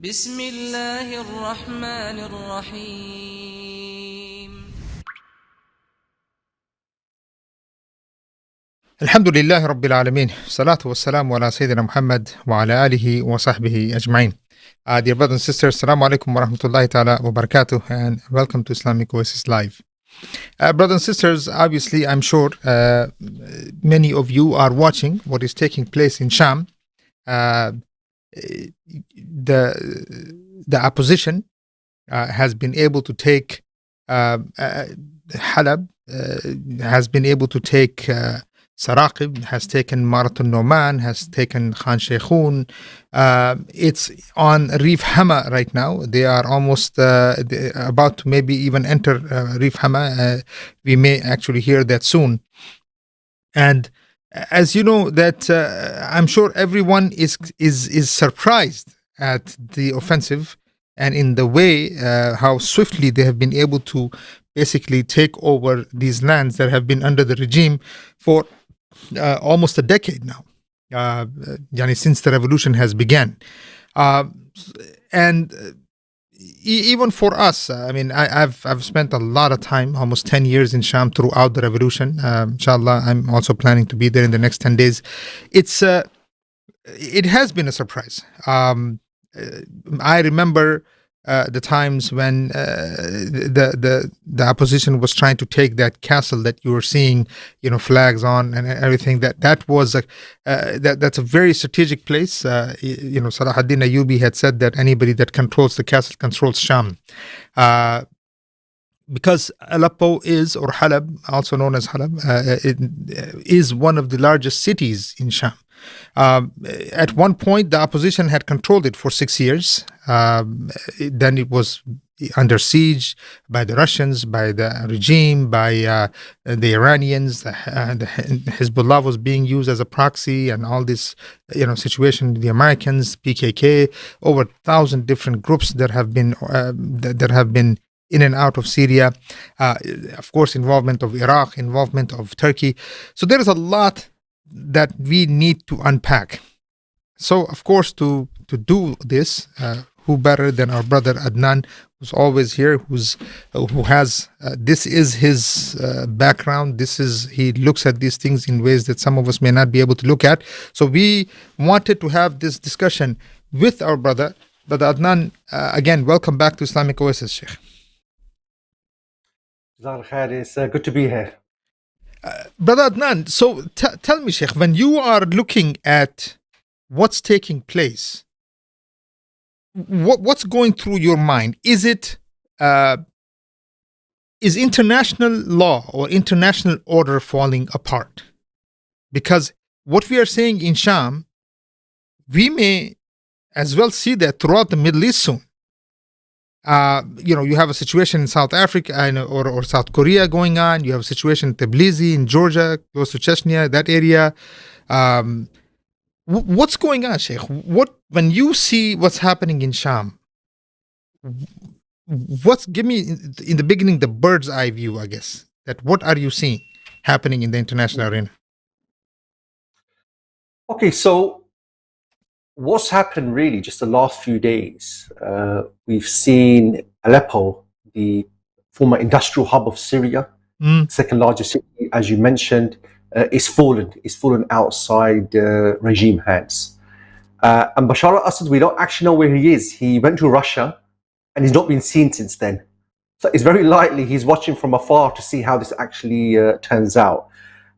بسم الله الرحمن الرحيم. الحمد لله رب العالمين الصلاة والسلام على سيدنا محمد وعلى آله وصحبه أجمعين. Dear brothers and sisters, Assalamu alaikum wa rahmatullahi ta'ala wa barakatuh, and welcome to Islamic Oasis Live. Brothers and sisters, obviously I'm sure many of you are watching what is taking place in Sham. The opposition has been able to take Halab, has been able to take Saraqib, has taken Marat al-Noman, has taken Khan Sheikhoun. It's on Reef Hama right now. They are almost about to maybe even enter Reef Hama. We may actually hear that soon. And as you know, that I'm sure everyone is surprised at the offensive and in the way how swiftly they have been able to basically take over these lands that have been under the regime for almost a decade now, since the revolution has begun. And even for us, I've spent a lot of time, almost 10 years in Sham throughout the revolution. Inshallah, I'm also planning to be there in the next 10 days. It has been a surprise. I remember the times when the opposition was trying to take that castle that you were seeing, flags on and everything. That was that's a very strategic place. Salah ad-Din Ayyubi had said that anybody that controls the castle controls Sham. Because Aleppo is, or Halab, also known as Halab, is one of the largest cities in Sham. At one point, the opposition had controlled it for 6 years. Then it was under siege by the Russians, by the regime, by the Iranians. The Hezbollah was being used as a proxy, and all this, situation. The Americans, PKK, over 1,000 different groups that have been in and out of Syria. Of course, involvement of Iraq, involvement of Turkey. So there is a lot that we need to unpack. So, of course, to do this, who better than our brother Adnan, who's always here, who has this is his background. He looks at these things in ways that some of us may not be able to look at. So we wanted to have this discussion with our brother Adnan. Again, welcome back to Islamic Oasis, Sheikh. It's good to be here. Brother Adnan, so tell me, Sheikh, when you are looking at what's taking place, what's going through your mind? Is international law or international order falling apart? Because what we are saying in Sham, we may as well see that throughout the Middle East soon. You have a situation in South Africa or South Korea going on. You have a situation in Tbilisi in Georgia, close to Chechnya, that area. What's going on, Sheikh? When you see what's happening in Sham, give me in the beginning the bird's eye view, I guess. That what are you seeing happening in the international arena? Okay, so what's happened really just the last few days? We've seen Aleppo, the former industrial hub of Syria, second largest city, as you mentioned, is fallen. It's fallen outside regime hands. And Bashar Assad, we don't actually know where he is. He went to Russia and he's not been seen since then. So it's very likely he's watching from afar to see how this actually turns out.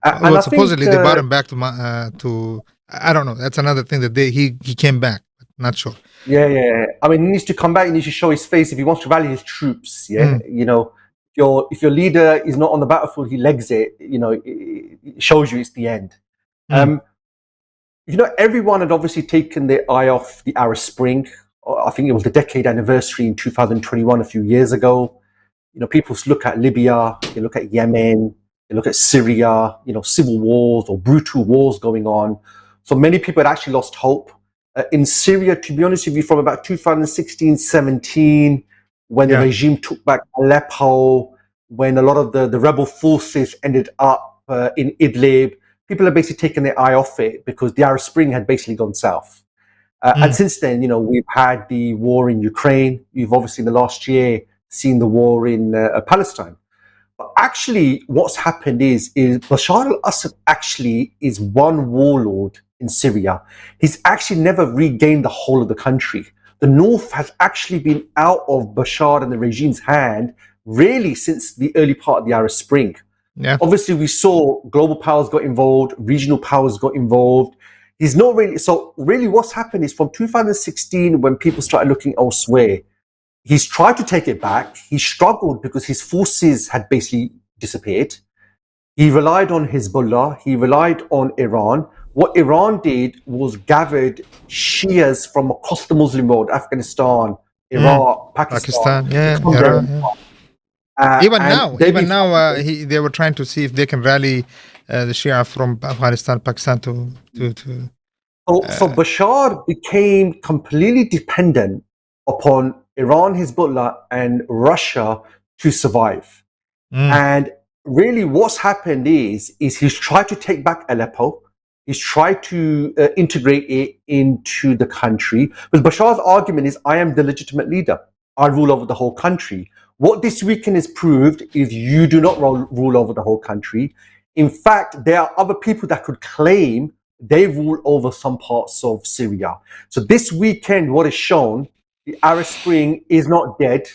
Well, supposedly they brought him back to I don't know. That's another thing that he came back. Not sure. Yeah. I mean, he needs to come back. He needs to show his face if he wants to rally his troops. Yeah, if your leader is not on the battlefield, he legs it. It shows you it's the end. Everyone had obviously taken their eye off the Arab Spring. I think it was the decade anniversary in 2021, a few years ago. People look at Libya, they look at Yemen, they look at Syria. Civil wars or brutal wars going on. So many people had actually lost hope. In Syria, to be honest with you, from about 2016-17, when the regime took back Aleppo, when a lot of the rebel forces ended up in Idlib, people had basically taken their eye off it because the Arab Spring had basically gone south. And since then, we've had the war in Ukraine. You've obviously in the last year seen the war in Palestine. But actually, what's happened is Bashar al-Assad actually is one warlord in Syria. He's actually never regained the whole of the country. The north has actually been out of Bashar and the regime's hand really since the early part of the Arab Spring. Yeah. Obviously, we saw global powers got involved, regional powers got involved. He's not really. So, really, what's happened is from 2016, when people started looking elsewhere, he's tried to take it back. He struggled because his forces had basically disappeared. He relied on Hezbollah. He relied on Iran. What Iran did was gathered Shias from across the Muslim world, Afghanistan, Iraq, Pakistan. Iran. Even now, they were trying to see if they can rally the Shia from Afghanistan, Pakistan to. So Bashar became completely dependent upon Iran, Hezbollah, and Russia to survive. And really, what's happened is he's tried to take back Aleppo. He's tried to integrate it into the country. But Bashar's argument is, I am the legitimate leader. I rule over the whole country. What this weekend has proved is you do not rule over the whole country. In fact, there are other people that could claim they rule over some parts of Syria. So this weekend, what is shown, the Arab Spring is not dead.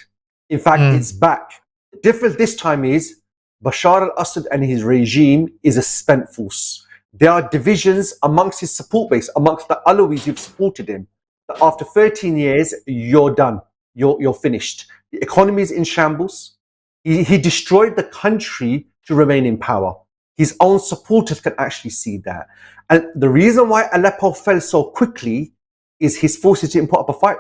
In fact, it's back. The difference this time is Bashar al-Assad and his regime is a spent force. There are divisions amongst his support base, amongst the Alawis who've supported him. That after 13 years, you're done. You're finished. The economy is in shambles. He destroyed the country to remain in power. His own supporters can actually see that. And the reason why Aleppo fell so quickly is his forces didn't put up a fight.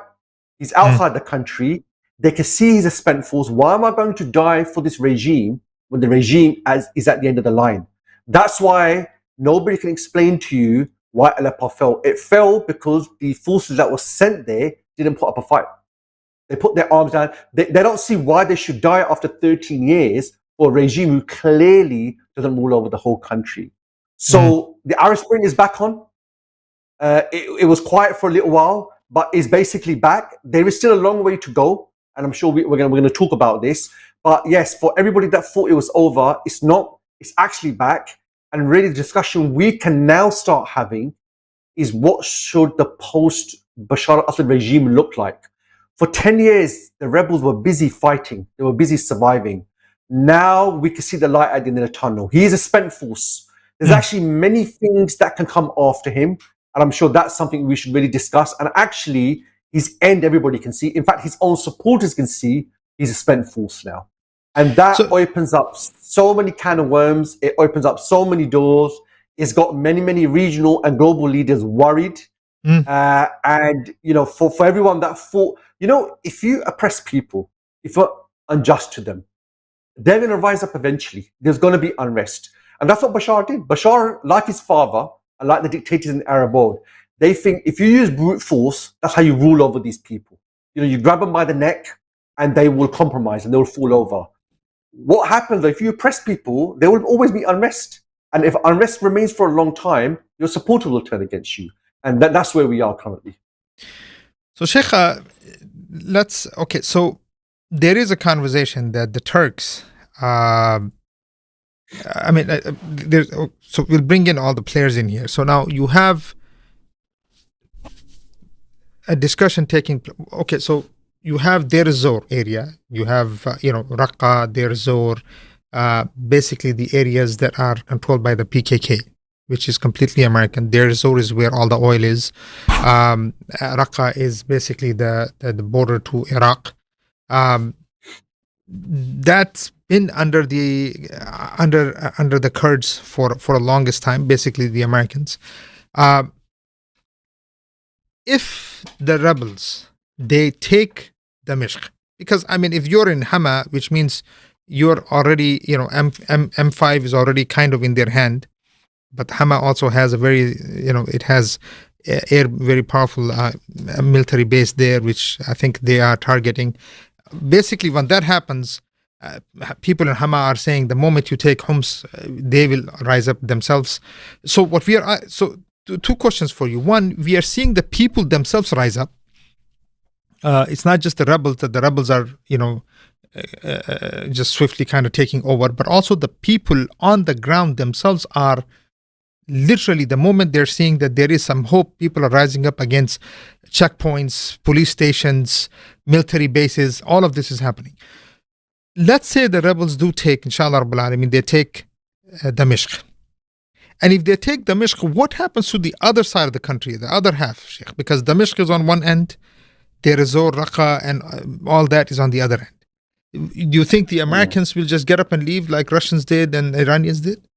He's outside the country. They can see he's a spent force. Why am I going to die for this regime when the regime is at the end of the line? That's why nobody can explain to you why Aleppo fell. It fell because the forces that were sent there didn't put up a fight. They put their arms down. They don't see why they should die after 13 years for a regime who clearly doesn't rule over the whole country. So the Arab Spring is back on. It was quiet for a little while, but is basically back. There is still a long way to go, and I'm sure we're going to talk about this. But yes, for everybody that thought it was over, it's not. It's actually back. And really, the discussion we can now start having is what should the post-Bashar al-Assad regime look like? For 10 years, the rebels were busy fighting. They were busy surviving. Now we can see the light at the end of the tunnel. He is a spent force. There's actually many things that can come after him. And I'm sure that's something we should really discuss. And actually, his end, everybody can see. In fact, his own supporters can see he's a spent force now. And that opens up so many can of worms. It opens up so many doors. It's got many, many regional and global leaders worried. And, for everyone that thought, if you oppress people, if you're unjust to them, they're going to rise up eventually. There's going to be unrest. And that's what Bashar did. Bashar, like his father, and like the dictators in the Arab world, they think if you use brute force, that's how you rule over these people. You grab them by the neck and they will compromise and they will fall over. What happens if you oppress people, there will always be unrest. And if unrest remains for a long time, your supporter will turn against you. And that's where we are currently. So Sheikh, so there is a conversation that the Turks, so we'll bring in all the players in here. So now you have a discussion taking. Okay, so you have Deir ez-Zor area. You have Raqqa, Deir ez-Zor, basically the areas that are controlled by the PKK, which is completely American. Deir ez-Zor is where all the oil is. Raqqa is basically the border to Iraq. That's been under the Kurds for the longest time, basically the Americans. If the rebels, they take Damascus, because if you're in Hama, which means you're already, M5 is already kind of in their hand, but Hama also has a very, it has very powerful military base there, which I think they are targeting. Basically, when that happens, people in Hama are saying the moment you take Homs, they will rise up themselves. So two questions for you. One, we are seeing the people themselves rise up. It's not just the rebels, that the rebels are, just swiftly kind of taking over, but also the people on the ground themselves are literally, the moment they're seeing that there is some hope, people are rising up against checkpoints, police stations, military bases. All of this is happening. Let's say the rebels do take, inshallah Rabbil Alameen, they take Damashq. And if they take Damashq, what happens to the other side of the country, the other half, Sheikh? Because Damashq is on one end, Deir ez-Zor, Raqqa, and all that is on the other end. Do you think the Americans will just get up and leave like Russians did and Iranians did?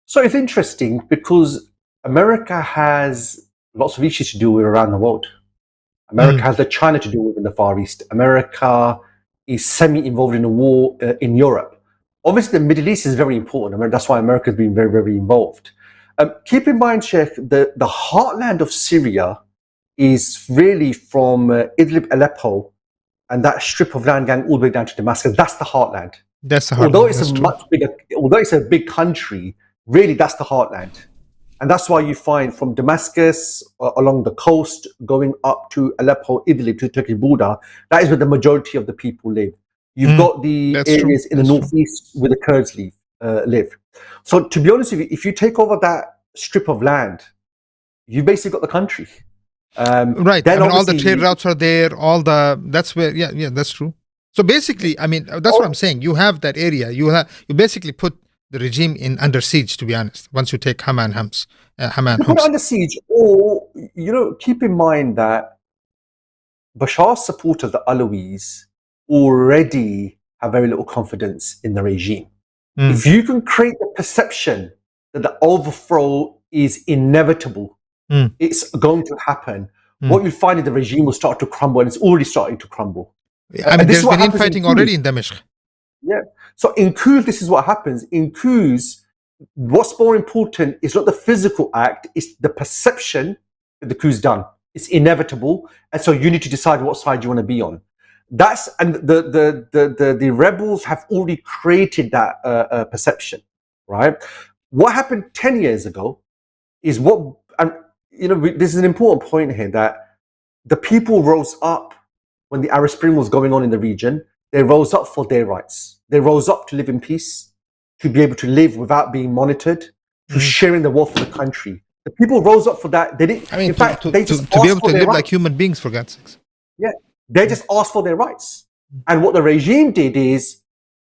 So it's interesting because America has lots of issues to deal with around the world. America has the China to deal with in the Far East. America is semi-involved in a war in Europe. Obviously, the Middle East is very important. I mean, that's why America has been very, very involved. Keep in mind, Sheikh, the heartland of Syria is really from Idlib, Aleppo, and that strip of land going all the way down to Damascus. That's the heartland. That's the heartland. Although it's much bigger, although it's a big country, really that's the heartland. And that's why you find from Damascus along the coast, going up to Aleppo, Idlib, to the Turkish border, that is where the majority of the people live. You've got the areas in the northeast where the Kurds live. So to be honest with you, if you take over that strip of land, you basically got the country. Right. I mean, all the trade routes are there. That's where. Yeah, that's true. So basically, I mean, that's what I'm saying. You have that area. You basically put the regime under siege. To be honest, once you take Hama and Homs. You put it under siege, or keep in mind that Bashar's supporters, the Alawis, already have very little confidence in the regime. If you can create the perception that the overthrow is inevitable, it's going to happen, what you'll find is the regime will start to crumble, and it's already starting to crumble. I mean, there's been infighting already in Damascus. Yeah. So in coups, this is what happens. In coups, what's more important is not the physical act, it's the perception that the coup's done. It's inevitable, and so you need to decide what side you want to be on. The rebels have already created that perception, right? What happened 10 years ago is this is an important point here, that the people rose up when the Arab Spring was going on in the region. They rose up for their rights. They rose up to live in peace, to be able to live without being monitored, to sharing the wealth of the country. The people rose up for that. They didn't. I mean, in fact, they just to be able to live like human beings, for God's sakes. Yeah, they just asked for their rights. And what the regime did is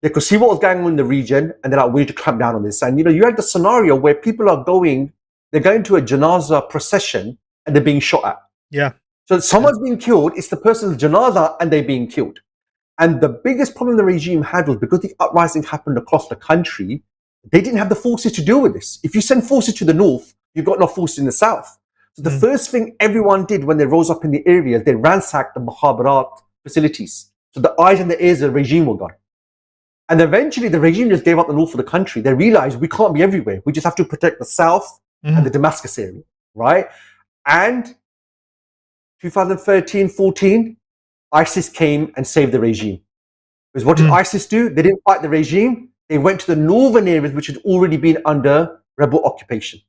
they could see what was going on in the region, and they're like, we need to clamp down on this. And you had the scenario where people are going to a janazah procession and they're being shot at. Yeah. So someone's being killed, it's the person's janazah and they're being killed. And the biggest problem the regime had was because the uprising happened across the country, they didn't have the forces to deal with this. If you send forces to the north, you've got no forces in the south. So the first thing everyone did when they rose up in the area, they ransacked the Mukhabarat facilities. So the eyes and the ears of the regime were gone. And eventually the regime just gave up the north of the country. They realized we can't be everywhere. We just have to protect the south and the Damascus area, right? And 2013-14, ISIS came and saved the regime. Because what did ISIS do? They didn't fight the regime. They went to the northern areas, which had already been under rebel occupation.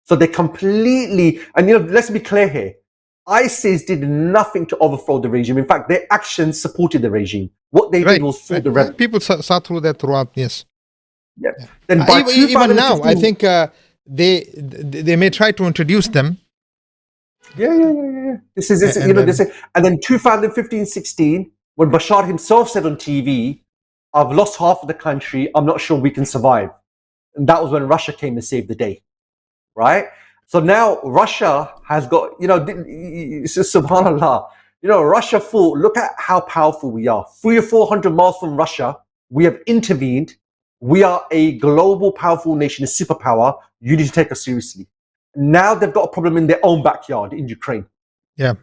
So they completely, and let's be clear here, ISIS did nothing to overthrow the regime. In fact, their actions supported the regime. What they did was for the rebels. People saw through that throughout, yes. Yeah. Then by even now, I think they may try to introduce them. Yeah. This is and then 2015-16, when Bashar himself said on TV, I've lost half of the country, I'm not sure we can survive. And that was when Russia came and saved the day. Right? So now Russia has got, it's just subhanAllah. Russia thought, look at how powerful we are. 300 or 400 miles from Russia, we have intervened. We are a global powerful nation, a superpower. You need to take us seriously. Now they've got a problem in their own backyard in Ukraine. Yeah.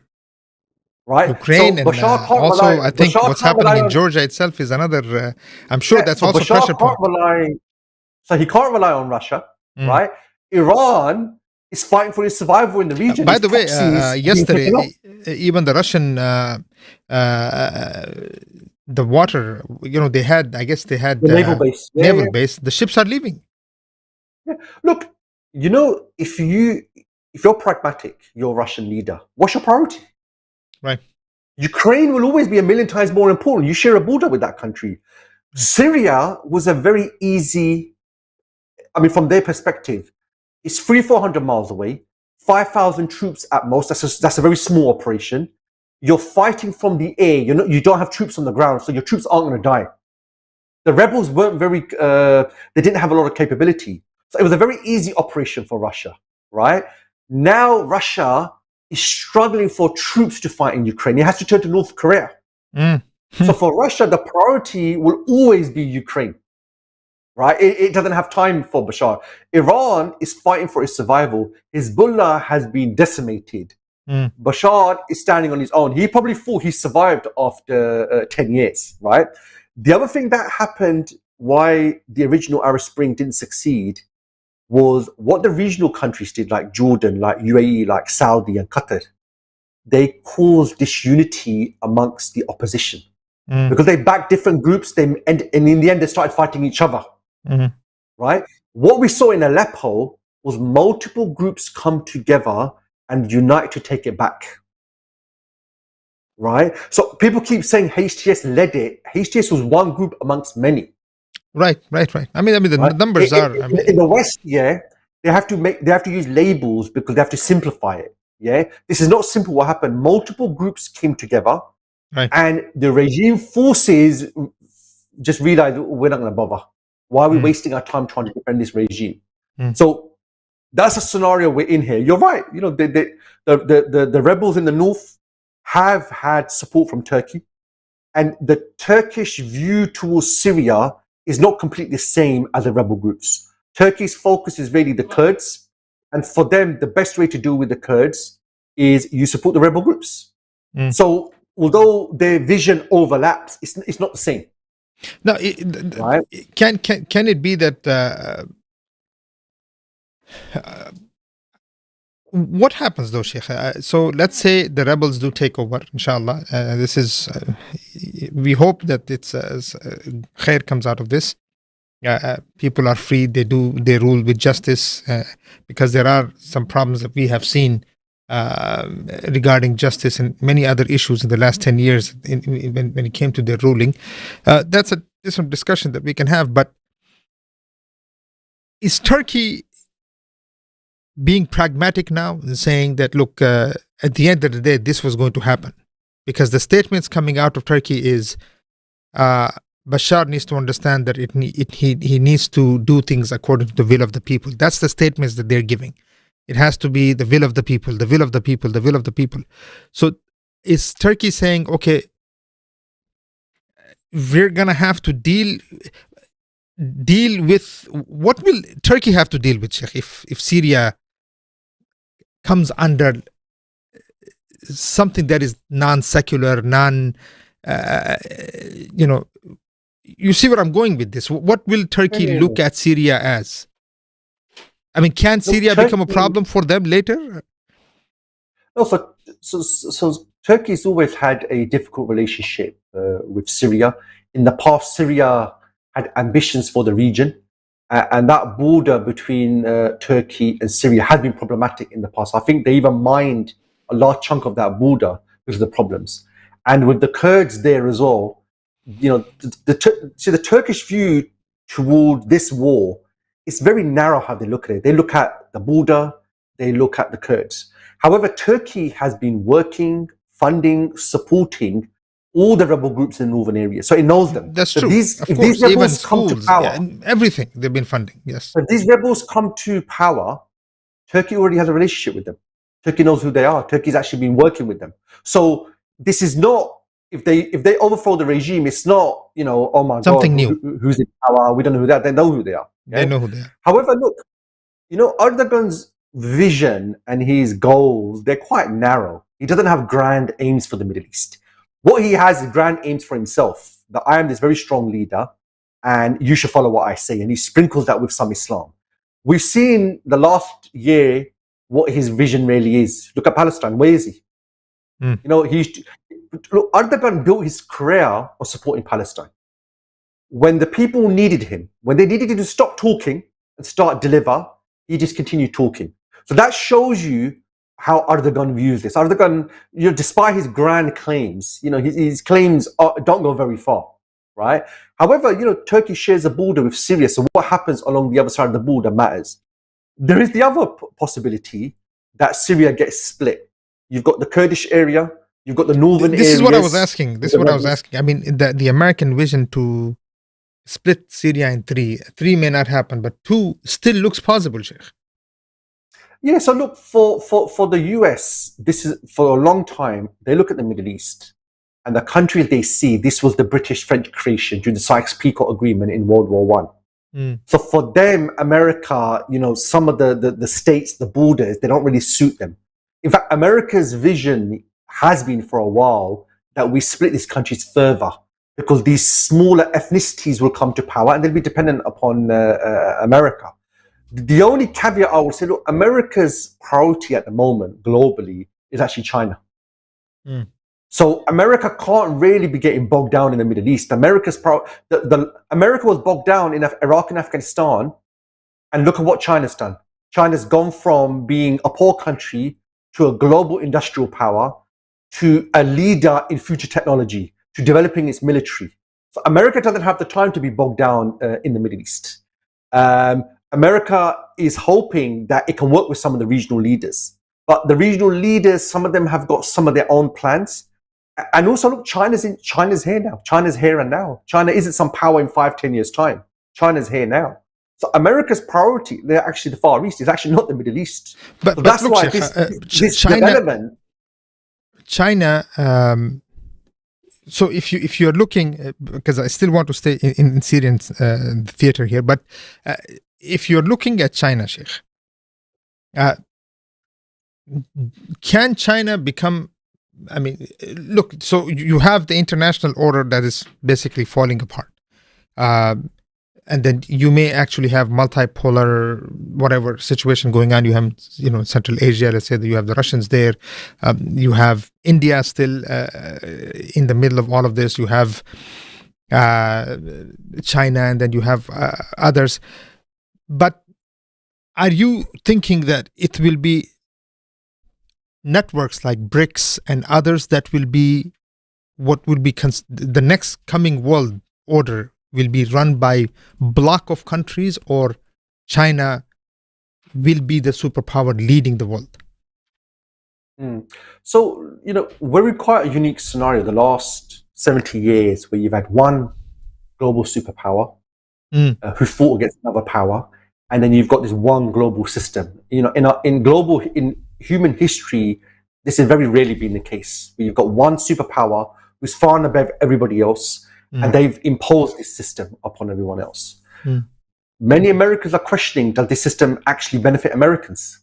Right? Ukraine, so and also I think what's happening in Georgia itself is another, I'm sure that's also Bashar pressure point. So he can't rely on Russia, right? Iran is fighting for his survival in the region. By the way, yesterday, even the Russian, the water, they had the naval base. Naval base. The ships are leaving. Yeah. Look, if you're pragmatic, you're a Russian leader, what's your priority? Right. Ukraine will always be a million times more important. You share a border with that country. Syria was a very easy, from their perspective, it's 400 miles away, 5,000 troops at most. That's a very small operation. You're fighting from the air. You don't have troops on the ground, so your troops aren't going to die. The rebels weren't they didn't have a lot of capability. So it was a very easy operation for Russia, right? Now Russia is struggling for troops to fight in Ukraine. It has to turn to North Korea. So for Russia, the priority will always be Ukraine, right? It doesn't have time for Bashar. Iran is fighting for its survival. Hezbollah has been decimated. Bashar is standing on his own. He probably thought he survived after 10 years, right? The other thing that happened, why the original Arab Spring didn't succeed, was what the regional countries did, like Jordan, like UAE, like Saudi and Qatar. They caused disunity amongst the opposition because they backed different groups. And in the end, they started fighting each other, right? What we saw in Aleppo was multiple groups come together and unite to take it back. Right? So people keep saying HTS led it. HTS was one group amongst many. Right. I mean, the numbers are. In the West, they have to use labels because they have to simplify it. Yeah, this is not simple. What happened? Multiple groups came together, right, and the regime forces just realized we're not going to bother. Why are we wasting our time trying to defend this regime? So that's a scenario we're in here. You're right. The rebels in the north have had support from Turkey, and the Turkish view towards Syria is not completely the same as the rebel groups. Turkey's focus is really the Kurds, and for them, the best way to deal with the Kurds is you support the rebel groups. So although their vision overlaps, it's not the same. Now, right? Can it be that? What happens though, Sheikh? So let's say the rebels do take over, inshallah. This is, we hope that it's khair comes out of this. People are free. They rule with justice, because there are some problems that we have seen regarding justice and many other issues in the last 10 years when it came to their ruling. That's a different discussion that we can have. But is Turkey being pragmatic now and saying that, look, at the end of the day, this was going to happen? Because the statements coming out of Turkey is Bashar needs to understand that he needs to do things according to the will of the people. That's the statements that they're giving. It has to be the will of the people, the will of the people, the will of the people. So is Turkey saying, okay, we're going to have to deal with, what will Turkey have to deal with, Sheikh, if Syria comes under something that is non-secular, you see where I'm going with this. What will Turkey look at Syria as? I mean, can Syria become a problem for them later? No, so Turkey's always had a difficult relationship with Syria. In the past, Syria had ambitions for the region, and that border between Turkey and Syria has been problematic in the past. I think they even mined a large chunk of that border because of the problems. And with the Kurds there as well, the Turkish view toward this war is very narrow how they look at it. They look at the border, they look at the Kurds. However, Turkey has been working, funding, supporting all the rebel groups in the northern area. So it knows them. That's so true. These rebels come to power. Everything they've been funding, yes. If these rebels come to power, Turkey already has a relationship with them. Turkey knows who they are. Turkey's actually been working with them. So this is not, if they overthrow the regime, it's not, oh my something God, new. Who's in power? We don't know who they are. They know who they are. Okay? They know who they are. However, look, Erdogan's vision and his goals, they're quite narrow. He doesn't have grand aims for the Middle East. What he has is grand aims for himself, that I am this very strong leader and you should follow what I say. And he sprinkles that with some Islam. We've seen the last year what his vision really is. Look at Palestine. Where is he? Erdogan built his career on supporting Palestine. When the people needed him, when they needed him to stop talking and start deliver, he just continued talking. So that shows you how Erdogan views this. Erdogan, despite his grand claims, his claims don't go very far, right? However, Turkey shares a border with Syria, so what happens along the other side of the border matters. There is the other possibility that Syria gets split. You've got the Kurdish area, you've got the northern areas. This is what I was asking. I mean, the American vision to split Syria in three may not happen, but two still looks possible, Sheikh. Yeah, so look, for the US, this is, for a long time, they look at the Middle East and the countries they see, this was the British-French creation during the Sykes-Picot Agreement in World War One. So for them, America, some of the states, the borders, they don't really suit them. In fact, America's vision has been for a while that we split these countries further because these smaller ethnicities will come to power and they'll be dependent upon America. The only caveat I would say, look, America's priority at the moment globally is actually China. So America can't really be getting bogged down in the Middle East. America was bogged down in Iraq and Afghanistan, and look at what China's done. China's gone from being a poor country to a global industrial power, to a leader in future technology, to developing its military. So America doesn't have the time to be bogged down in the Middle East. America is hoping that it can work with some of the regional leaders. But the regional leaders, some of them have got some of their own plans. And also, look, China's here now. China's here and now. China isn't some power in 5-10 years' time. China's here now. So America's priority, they're actually the Far East, is actually not the Middle East. But that's look, why Sheikh, this development. China. So if you're looking, because I still want to stay in Syrian theater here, but if you're looking at China, Sheikh, can China become? I mean, look. So you have the international order that is basically falling apart, and then you may actually have multipolar whatever situation going on. You have, Central Asia. Let's say that you have the Russians there. You have India still in the middle of all of this. You have China, and then you have others. But are you thinking that it will be networks like BRICS and others that will be what will be the next coming world order will be run by block of countries, or China will be the superpower leading the world? So, we're in quite a unique scenario the last 70 years where you've had one global superpower who fought against another power, and then you've got this one global system. In human history, this has very rarely been the case. Where you've got one superpower who's far and above everybody else, and they've imposed this system upon everyone else. Many Americans are questioning, does this system actually benefit Americans?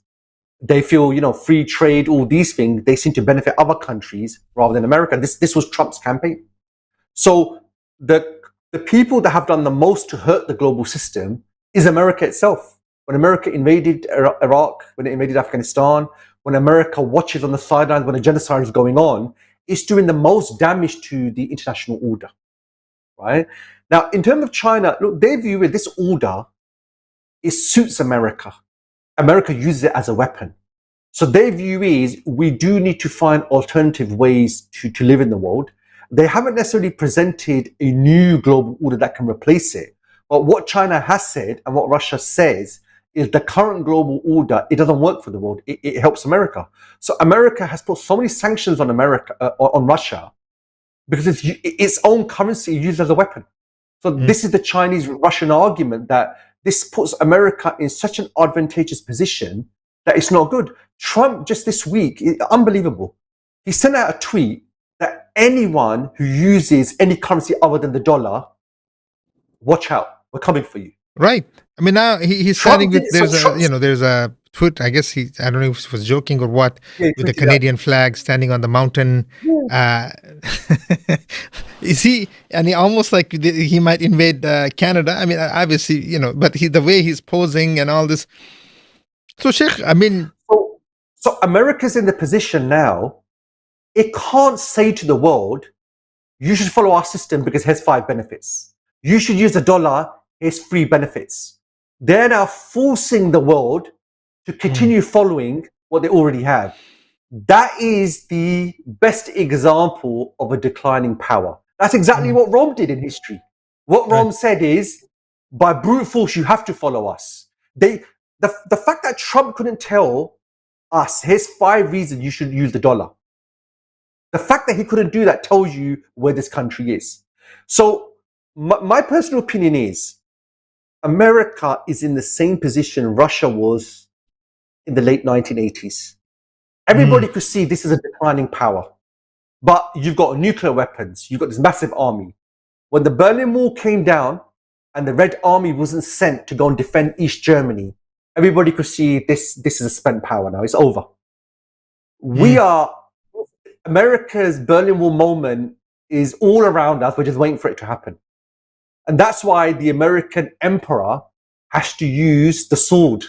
They feel, free trade, all these things, they seem to benefit other countries rather than America. This was Trump's campaign. So the people that have done the most to hurt the global system is America itself. When America invaded Iraq, when it invaded Afghanistan, when America watches on the sidelines when a genocide is going on, it's doing the most damage to the international order, right? Now, in terms of China, look, they view it, this order, it suits America. America uses it as a weapon. So their view is we do need to find alternative ways to live in the world. They haven't necessarily presented a new global order that can replace it. But what China has said and what Russia says is the current global order, it doesn't work for the world. It helps America. So America has put so many sanctions on on Russia, because it's its own currency used as a weapon. So this is the Chinese-Russian argument that this puts America in such an advantageous position that it's not good. Trump just this week, unbelievable. He sent out a tweet that anyone who uses any currency other than the dollar, watch out, we're coming for you. Right. I mean, now he's standing with, there's a tweet, I guess I don't know if he was joking or what, with the Canadian flag standing on the mountain. Yeah. Is he, and he almost like he might invade Canada. I mean, obviously, but the way he's posing and all this. So, Sheikh, I mean. So America's in the position now, it can't say to the world, you should follow our system because here's 5 benefits. You should use the dollar, here's 3 benefits. They're now forcing the world to continue following what they already have. That is the best example of a declining power. That's exactly what Rome did in history. What Rome said is, by brute force, you have to follow us. The fact that Trump couldn't tell us, here's 5 reasons you should use the dollar. The fact that he couldn't do that tells you where this country is. So my personal opinion is, America is in the same position Russia was in the late 1980s. Everybody could see this is a declining power. But you've got nuclear weapons. You've got this massive army. When the Berlin Wall came down and the Red Army wasn't sent to go and defend East Germany, everybody could see this is a spent power now. It's over. America's Berlin Wall moment is all around us. We're just waiting for it to happen. And that's why the American emperor has to use the sword,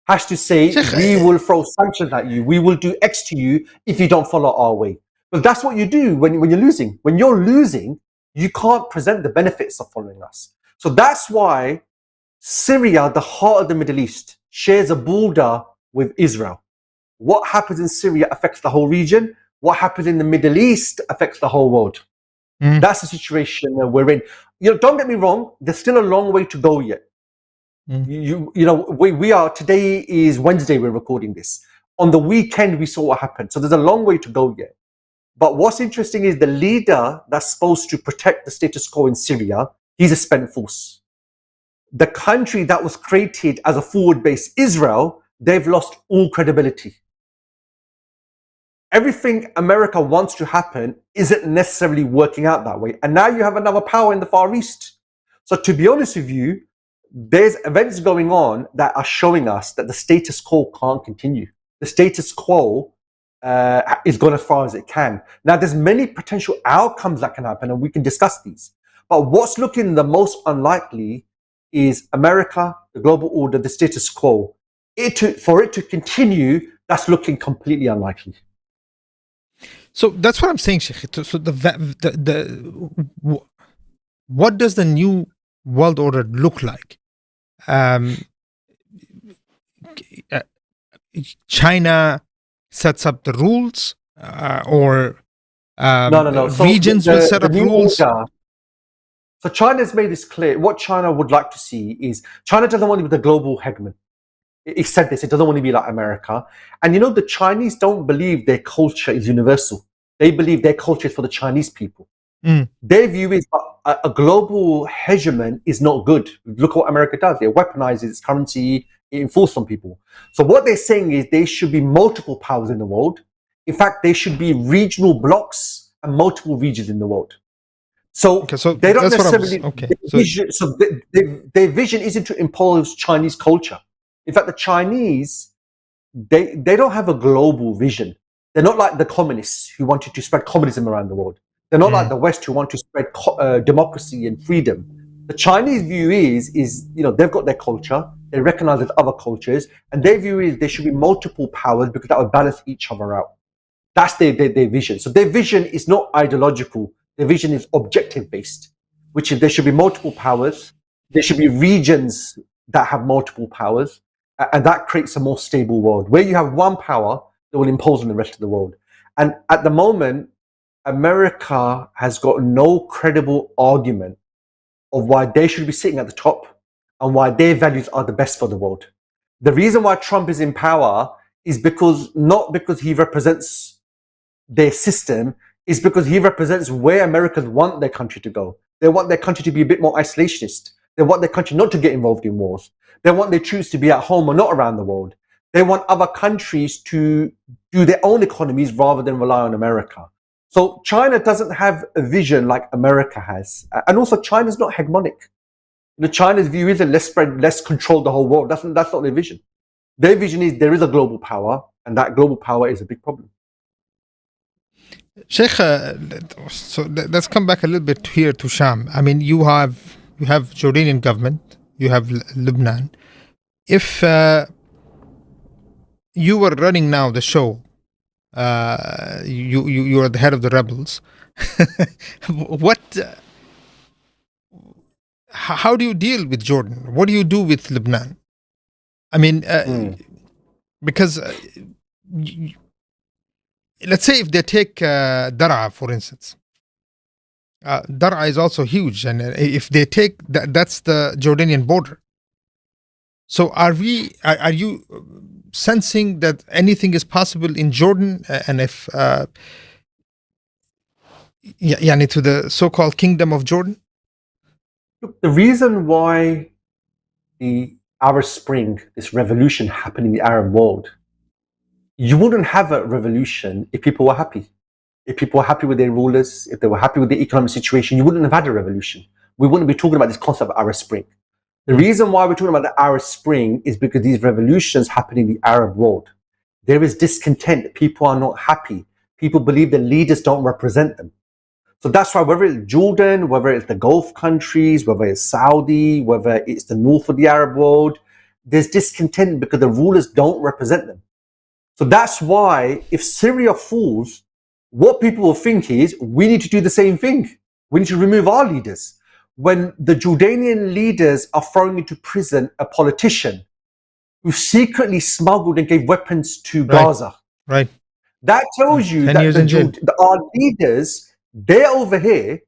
has to say, we will throw sanctions at you. We will do X to you if you don't follow our way. But that's what you do when you're losing. When you're losing, you can't present the benefits of following us. So that's why Syria, the heart of the Middle East, shares a border with Israel. What happens in Syria affects the whole region. What happens in the Middle East affects the whole world. That's the situation we're in. Don't get me wrong. There's still a long way to go yet. We are, today is Wednesday, we're recording this. On the weekend, we saw what happened. So there's a long way to go yet. But what's interesting is the leader that's supposed to protect the status quo in Syria, he's a spent force. The country that was created as a forward-based Israel, they've lost all credibility. Everything America wants to happen isn't necessarily working out that way. And now you have another power in the Far East. So to be honest with you, there's events going on that are showing us that the status quo can't continue. The status quo is gone as far as it can. Now, there's many potential outcomes that can happen, and we can discuss these. But what's looking the most unlikely is America, the global order, the status quo. For it to continue, that's looking completely unlikely. So that's what I'm saying, Sheikh. So what does the new world order look like? China sets up the rules, or No. So regions will set up rules. Order, so China's made this clear. What China would like to see is, China doesn't want to be the global hegemon. It said this, it doesn't want to be like America. And the Chinese don't believe their culture is universal. They believe their culture is for the Chinese people. Their view is a global hegemon is not good. Look what America does. It weaponizes its currency, it enforces on people. So what they're saying is there should be multiple powers in the world. In fact, there should be regional blocks and multiple regions in the world. So they don't necessarily... Their vision isn't to impose Chinese culture. In fact, the Chinese, they don't have a global vision. They're not like the communists who wanted to spread communism around the world. They're not like the West who want to spread democracy and freedom. The Chinese view is they've got their culture. They recognize there's other cultures, and their view is there should be multiple powers because that would balance each other out. That's their vision. So their vision is not ideological. Their vision is objective based, which is there should be multiple powers. There should be regions that have multiple powers, and that creates a more stable world. Where you have one power that will impose on the rest of the world. And at the moment, America has got no credible argument of why they should be sitting at the top and why their values are the best for the world. The reason why Trump is in power is not because he represents their system, is because he represents where Americans want their country to go. They want their country to be a bit more isolationist. They want their country not to get involved in wars. They want their troops to be at home or not around the world. They want other countries to do their own economies rather than rely on America. So China doesn't have a vision like America has. And also China's not hegemonic. China's view isn't let's control the whole world. That's not their vision. Their vision is there is a global power, and that global power is a big problem. Sheikh, so let's come back a little bit here to Sham. I mean, you have Jordanian government, you have Lebanon. If you were running now the show, you are the head of the rebels. How do you deal with Jordan? What do you do with Lebanon? I mean, Because let's say if they take Dar'a, for instance. Dar'a is also huge, and if they take that's the Jordanian border. So are you sensing that anything is possible in Jordan, and if yani to the so-called Kingdom of Jordan? Look, the reason why the Arab Spring, this revolution happened in the Arab world, you wouldn't have a revolution if people were happy. If people were happy with their rulers, if they were happy with the economic situation, you wouldn't have had a revolution. We wouldn't be talking about this concept of Arab Spring. The reason why we're talking about the Arab Spring is because these revolutions happen in the Arab world. There is discontent. People are not happy. People believe the leaders don't represent them. So that's why whether it's Jordan, whether it's the Gulf countries, whether it's Saudi, whether it's the north of the Arab world, there's discontent because the rulers don't represent them. So that's why if Syria falls, what people will think is we need to do the same thing. We need to remove our leaders. When the Jordanian leaders are throwing into prison a politician who secretly smuggled and gave weapons to Gaza. Right. That tells you that our leaders, they're over here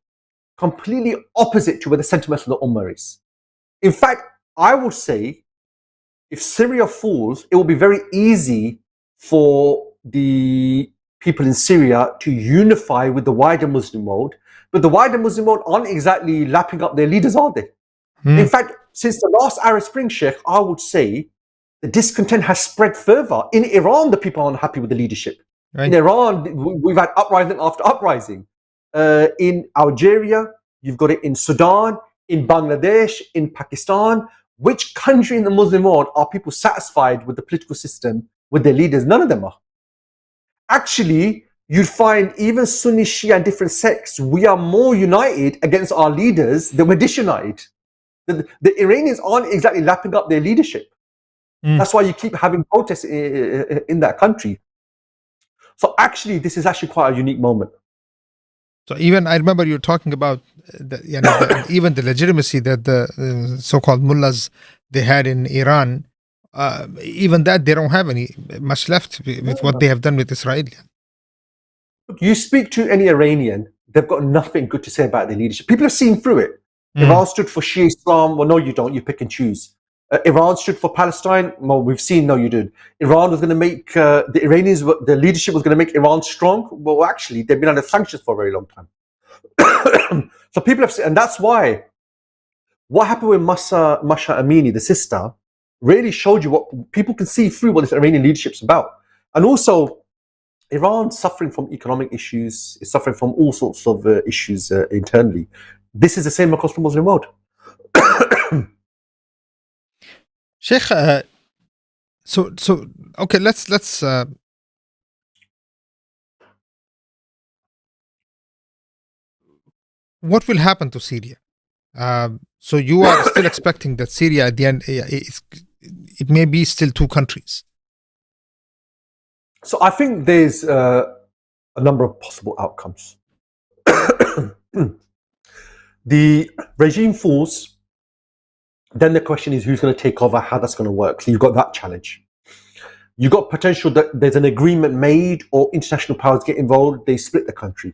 completely opposite to where the sentiment of the Ummah is. In fact, I would say if Syria falls, it will be very easy for the people in Syria to unify with the wider Muslim world. But the wider Muslim world aren't exactly lapping up their leaders, are they? In fact, since the last Arab Spring, Sheikh, I would say the discontent has spread further. In Iran, the people aren't happy with the leadership. Right. In Iran, we've had uprising after uprising. In Algeria, you've got it in Sudan, in Bangladesh, in Pakistan. Which country in the Muslim world are people satisfied with the political system, with their leaders? None of them are. Actually, you'd find even Sunni, Shia, and different sects, we are more united against our leaders than we're disunited. The Iranians aren't exactly lapping up their leadership. That's why you keep having protests in that country. So actually, this is actually quite a unique moment. So even I remember you were talking about even the legitimacy that the so-called mullahs they had in Iran. Even that they don't have any much left with what they have done with Israel. You speak to any Iranian, they've got nothing good to say about their leadership. People have seen through it. Iran stood for Shia Islam. Well, no, you don't. You pick and choose. Iran stood for Palestine. Well, we've seen. No, you did. Iran was going to make the Iranians. The leadership was going to make Iran strong. Well, actually, they've been under sanctions for a very long time. So people have, and that's why what happened with Mahsa Amini, the sister, really showed you what people can see through what this Iranian leadership's about. And also, Iran suffering from economic issues, is suffering from all sorts of issues internally. This is the same across the Muslim world. Sheikh, so okay, let's what will happen to Syria? So you are still expecting that Syria at the end, it may be still two countries. So I think there's a number of possible outcomes. The regime falls, then the question is who's going to take over, how that's going to work. So you've got that challenge. You've got potential that there's an agreement made or international powers get involved, they split the country.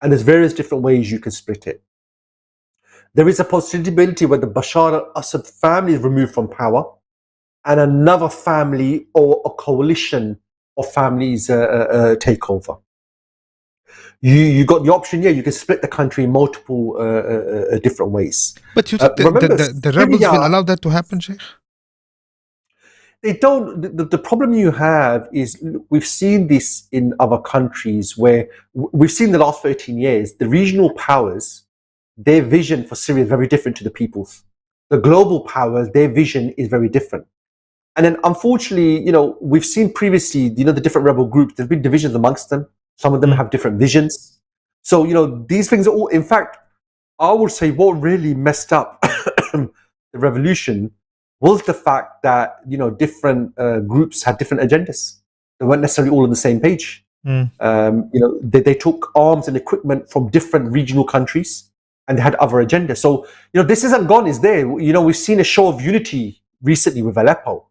And there's various different ways you can split it. There is a possibility where the Bashar Assad family is removed from power and another family or a coalition of families take over. You got the option, you can split the country in multiple different ways. But you think the rebels will allow that to happen, Sheikh? They don't. The problem you have is we've seen this in other countries where we've seen the last 13 years, the regional powers, their vision for Syria is very different to the people's. The global powers, their vision is very different. And then unfortunately, we've seen previously, the different rebel groups, there's been divisions amongst them. Some of them have different visions. So, these things are all, in fact, I would say what really messed up the revolution was the fact that, different groups had different agendas. They weren't necessarily all on the same page. They took arms and equipment from different regional countries and they had other agendas. So, this isn't gone, is there? We've seen a show of unity recently with Aleppo.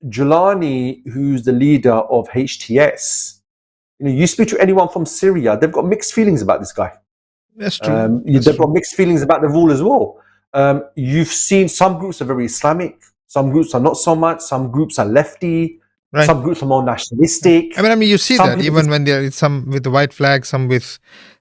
Julani, who's the leader of HTS, you speak to anyone from Syria, they've got mixed feelings about this guy. That's true. They've got mixed feelings about the rule as well. You've seen some groups are very Islamic, some groups are not so much, some groups are lefty, Right. some groups are more nationalistic. I mean, you see Some that people even when there is some with the white flag, some with.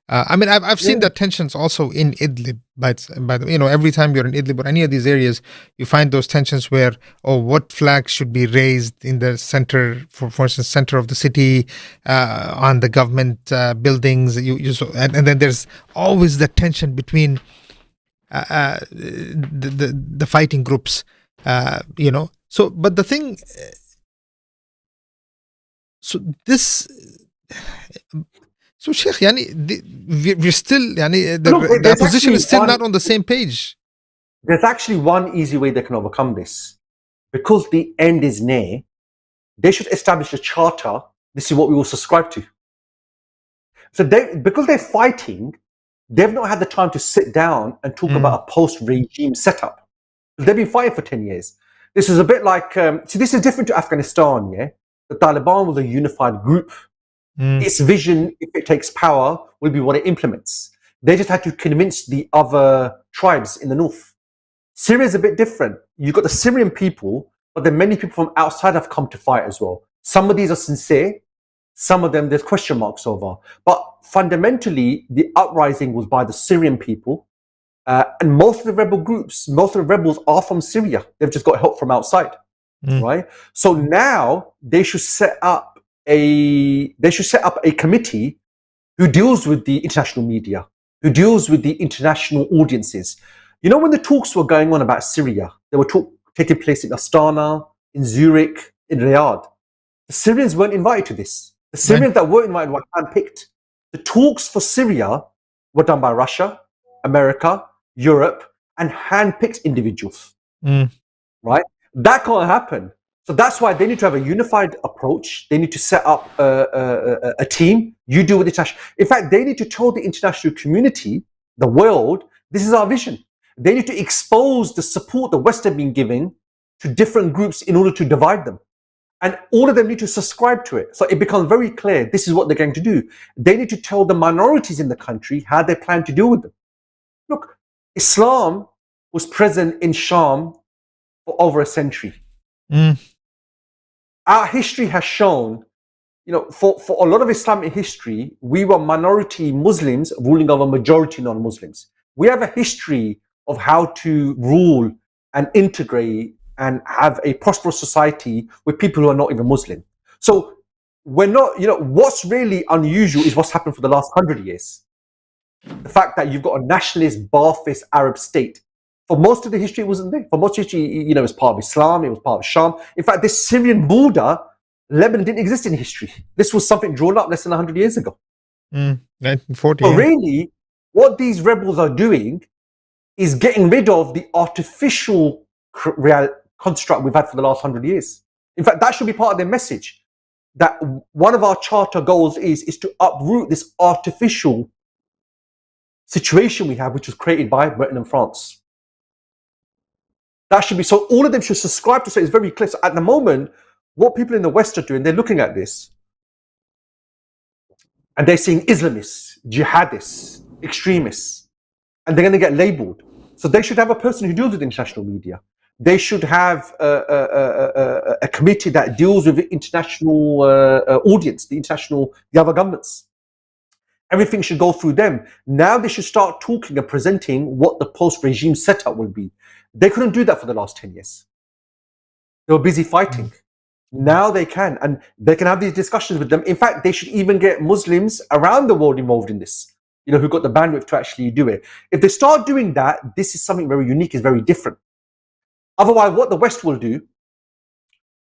I've seen the tensions also in Idlib. By the every time you're in Idlib or any of these areas, you find those tensions where, what flag should be raised in the center, for instance, center of the city, on the government buildings. And then there's always the tension between the fighting groups. So, but the thing. So this. So, Sheikh, we're still, the opposition is still not on the same page. There's actually one easy way they can overcome this. Because the end is near, they should establish a charter. This is what we will subscribe to. So because they're fighting, they've not had the time to sit down and talk about a post-regime setup. They've been fighting for 10 years. This is a bit like, this is different to Afghanistan, yeah? The Taliban was a unified group. Its vision, if it takes power, will be what it implements. They just had to convince the other tribes in the north. Syria is a bit different. You've got the Syrian people, but then many people from outside have come to fight as well. Some of these are sincere. Some of them, there's question marks over. But fundamentally, the uprising was by the Syrian people. And most of the rebel groups, most of the rebels are from Syria. They've just got help from outside, right? So now they should set up a committee who deals with the international media, who deals with the international audiences. When the talks were going on about Syria, they were taking place in Astana, in Zurich, in Riyadh. The Syrians weren't invited to this. The Syrians that were invited were handpicked. The talks for Syria were done by Russia, America, Europe, and handpicked individuals. Right? That can't happen. So that's why they need to have a unified approach. They need to set up a team. You deal with the international. In fact, they need to tell the international community, the world, this is our vision. They need to expose the support the West have been giving to different groups in order to divide them. And all of them need to subscribe to it. So it becomes very clear this is what they're going to do. They need to tell the minorities in the country how they plan to deal with them. Look, Islam was present in Sham for over a century. Our history has shown, for a lot of Islamic history, we were minority Muslims ruling over majority non-Muslims. We have a history of how to rule and integrate and have a prosperous society with people who are not even Muslim. So we're not, what's really unusual is what's happened for the last 100 years. The fact that you've got a nationalist, Ba'athist Arab state. For most of the history, it wasn't there. For most of history, it was part of Islam, it was part of Sham. In fact, this Syrian border, Lebanon didn't exist in history. This was something drawn up less than 100 years ago. 1940. So really, what these rebels are doing is getting rid of the artificial construct we've had for the last 100 years. In fact, that should be part of their message. That one of our charter goals is to uproot this artificial situation we have, which was created by Britain and France. That should be, so all of them should subscribe to, so it's very clear. So at the moment, what people in the West are doing, they're looking at this and they're seeing Islamists, jihadists, extremists, and they're going to get labeled. So they should have a person who deals with international media. They should have a committee that deals with the international audience, the other governments. Everything should go through them. Now they should start talking and presenting what the post-regime setup will be. They couldn't do that for the last 10 years. They were busy fighting. Now they can, and they can have these discussions with them. In fact, they should even get Muslims around the world involved in this, who've got the bandwidth to actually do it. If they start doing that, this is something very unique, is very different. Otherwise, what the West will do,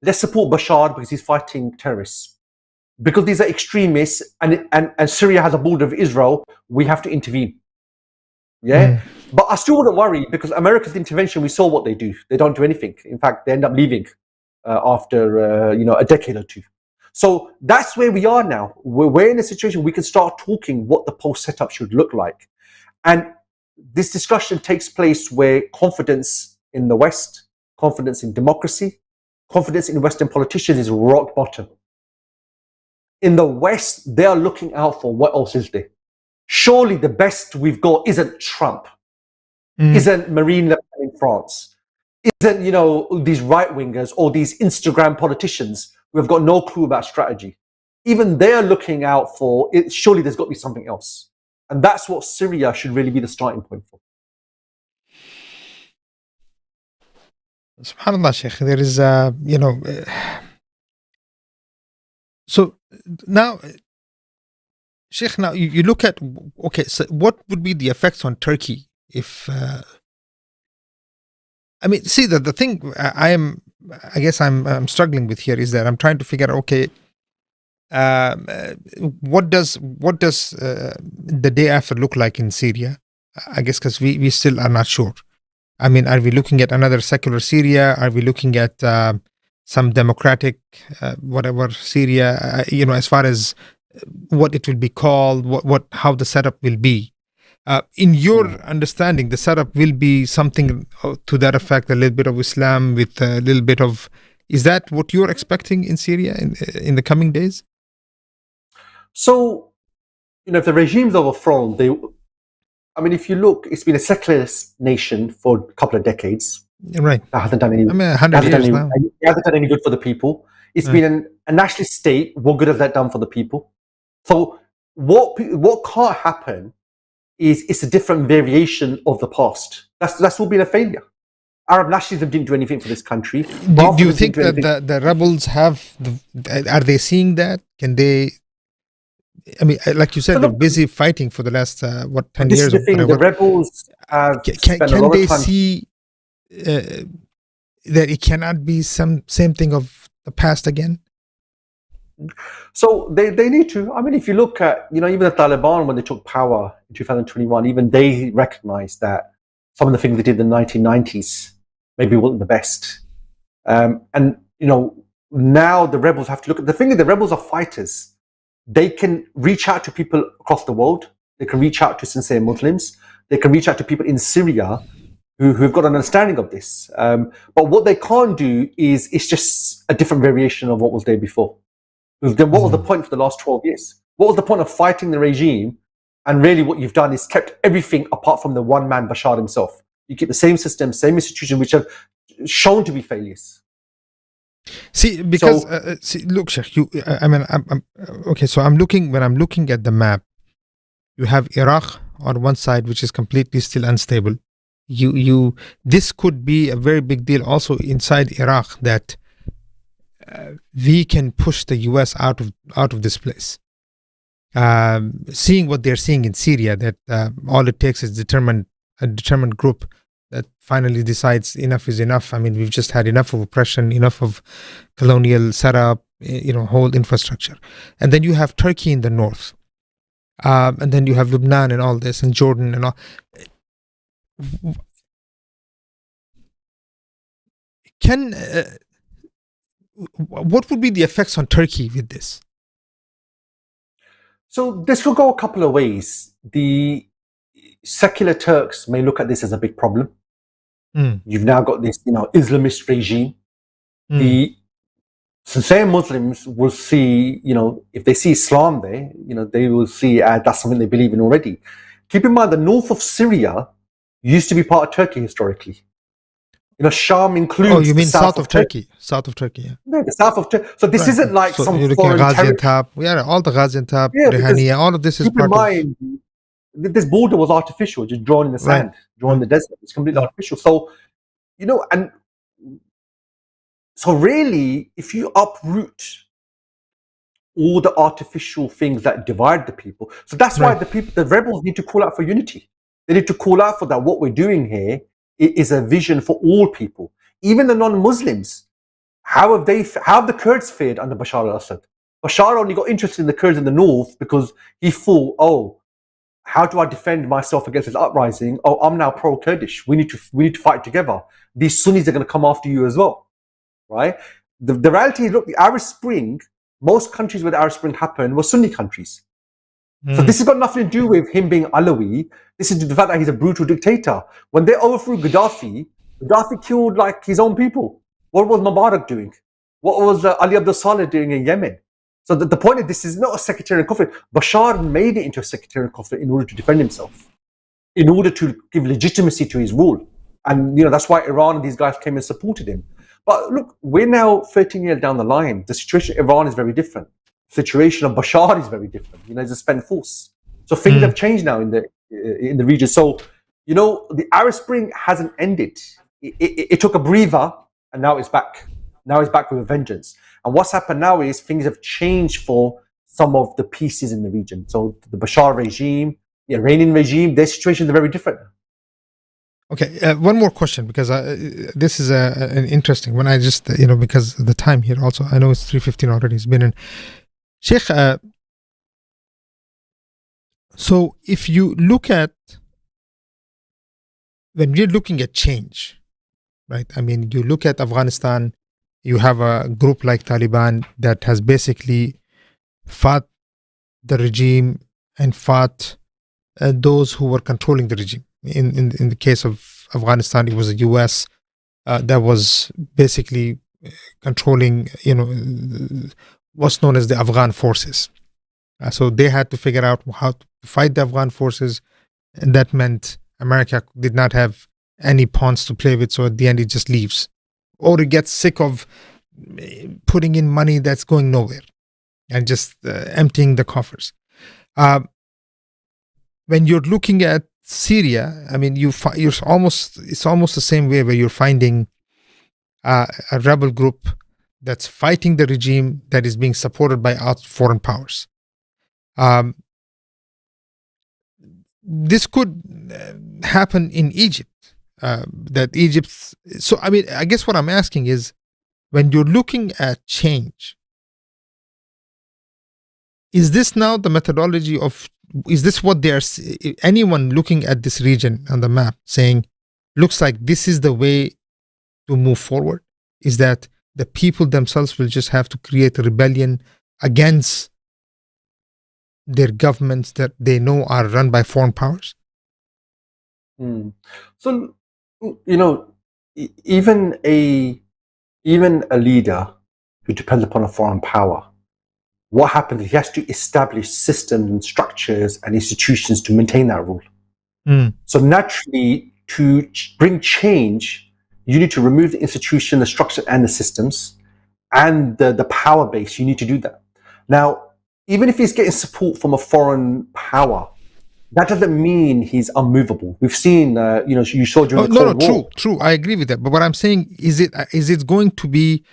let's support Bashar because he's fighting terrorists. Because these are extremists and Syria has a border with Israel, we have to intervene. Yeah? But I still wouldn't worry because America's intervention, we saw what they do. They don't do anything. In fact, they end up leaving after a decade or two. So that's where we are now. We're in a situation we can start talking what the post setup should look like. And this discussion takes place where confidence in the West, confidence in democracy, confidence in Western politicians is rock bottom. In the West, they are looking out for what else is there. Surely the best we've got isn't Trump, isn't Marine Le Pen in France, isn't, you know, these right-wingers or these Instagram politicians who have got no clue about strategy. Even they're looking out for it. Surely there's got to be something else. And that's what Syria should really be the starting point for. SubhanAllah, Sheikh, there is, so now, Sheikh, now you look at, okay, so what would be the effects on Turkey if, I mean, see, the thing I guess I'm struggling with here is that I'm trying to figure out, okay, what does the day after look like in Syria? I guess because we still are not sure. I mean, are we looking at another secular Syria? Are we looking at some democratic, whatever Syria? As far as what it will be called, how the setup will be. In your understanding, the setup will be something to that effect, a little bit of Islam with a little bit of. Is that what you're expecting in Syria in the coming days? So, if the regime's overthrown, if you look, it's been a secularist nation for a couple of decades. Right. That hasn't done any. 100 years now. It hasn't done any good for the people. It's been a nationalist state. What good has that done for the people? So, what can't happen is it's a different variation of the past. That's all been a failure. Arab nationalism didn't do anything for this country. Do you think that the rebels have? Are they seeing that? Can they? I mean, like you said, they're busy fighting for the last 10 years. This is the thing. The rebels have spent a lot of time. See that it cannot be same thing of the past again? So they need to. I mean, if you look at, even the Taliban, when they took power in 2021, even they recognized that some of the things they did in the 1990s maybe wasn't the best. Now the rebels have to look at the thing. Is the rebels are fighters. They can reach out to people across the world. They can reach out to sincere Muslims. They can reach out to people in Syria who've got an understanding of this. But what they can't do is it's just a different variation of what was there before. Then what was the point for the last 12 years? What was the point of fighting the regime? And really what you've done is kept everything apart from the one man, Bashar himself. You keep the same system, same institution, which have shown to be failures. See, because look, Sheikh, okay. So when I'm looking at the map, you have Iraq on one side, which is completely still unstable. This could be a very big deal also inside Iraq that we can push the US out of this place. Seeing what they're seeing in Syria, that all it takes is a determined group that finally decides enough is enough. I mean, we've just had enough of oppression, enough of colonial setup, whole infrastructure. And then you have Turkey in the north. And then you have Lebanon and all this, and Jordan and all. What would be the effects on Turkey with this? So this will go a couple of ways. The secular Turks may look at this as a big problem. You've now got this, Islamist regime. The sincere Muslims will see, if they see Islam there, they will see that's something they believe in already. Keep in mind, the north of Syria used to be part of Turkey historically. Sham includes. Oh, you mean south of Turkey? South of Turkey, yeah. Yeah, the south of Turkey. So this isn't like some you're foreign Gaziantep. Yeah, all the Gaziantep, Rihaniya, all of this is part of. This border was artificial, just drawn in the sand, drawn in the desert. It's completely artificial. So, and so really, if you uproot all the artificial things that divide the people, so that's why the rebels need to call out for unity. They need to call out for that. What we're doing here is a vision for all people, even the non-Muslims. How have the Kurds fared under Bashar Assad? Bashar only got interested in the Kurds in the north because he thought, how do I defend myself against this uprising? Oh, I'm now pro-Kurdish. We need to fight together. These Sunnis are going to come after you as well, right? The reality is, look, the Arab Spring, most countries where the Arab Spring happened were Sunni countries. So this has got nothing to do with him being Alawi. This is the fact that he's a brutal dictator. When they overthrew Gaddafi killed like his own people. What was Mubarak doing? What was Ali Abdul Saleh doing in Yemen? So the point is, this is not a sectarian conflict. Bashar made it into a sectarian conflict in order to defend himself, in order to give legitimacy to his rule. And that's why Iran and these guys came and supported him. But look, we're now 13 years down the line. The situation in Iran is very different. The situation of Bashar is very different. It's a spent force. So things have changed now in the region. So, the Arab Spring hasn't ended. It took a breather, and now it's back. Now it's back with a vengeance. And what's happened now is things have changed for some of the pieces in the region. So the Bashar regime, the Iranian regime, their situations are very different. Okay, one more question, because this is an interesting one. I just, because of the time here also, I know it's 3:15 already. It's been in. Sheikh, so if you look at, when we're looking at change, right? I mean, you look at Afghanistan, you have a group like Taliban that has basically fought the regime and fought those who were controlling the regime. In the case of Afghanistan, it was the US that was basically controlling, what's known as the Afghan forces. So they had to figure out how to fight the Afghan forces, and that meant America did not have any pawns to play with. So at the end, it just leaves, or it gets sick of putting in money that's going nowhere and just emptying the coffers. When you're looking at Syria, I mean, it's almost the same way, where you're finding a rebel group that's fighting the regime that is being supported by foreign powers. This could happen in Egypt. That Egypt's. So I mean, I guess what I'm asking is, when you're looking at change, is this now the methodology of? Is this what they are? Anyone looking at this region on the map saying, looks like this is the way to move forward? Is that the people themselves will just have to create a rebellion against their governments that they know are run by foreign powers? So, even a leader who depends upon a foreign power, what happens? He has to establish systems and structures and institutions to maintain that rule. So naturally, to bring change, you need to remove the institution, the structure, and the systems, and the power base. You need to do that. Now, even if he's getting support from a foreign power, that doesn't mean he's unmovable. We've seen, you saw during the Cold War. True. I agree with that. But what I'm saying is, it going to be,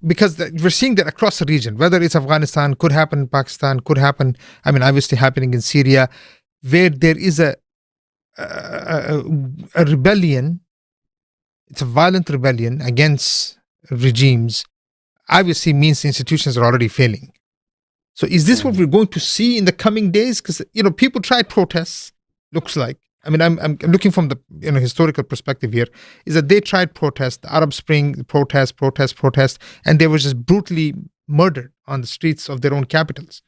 because we're seeing that across the region, whether it's Afghanistan, could happen in Pakistan, could happen, I mean, obviously happening in Syria, where there is a rebellion. It's a violent rebellion against regimes. Obviously means institutions are already failing. So is this what we're going to see in the coming days? Because, people tried protests, looks like. I mean, I'm looking from the historical perspective here, is that they tried protests, the Arab Spring, protest, and they were just brutally murdered on the streets of their own capitals.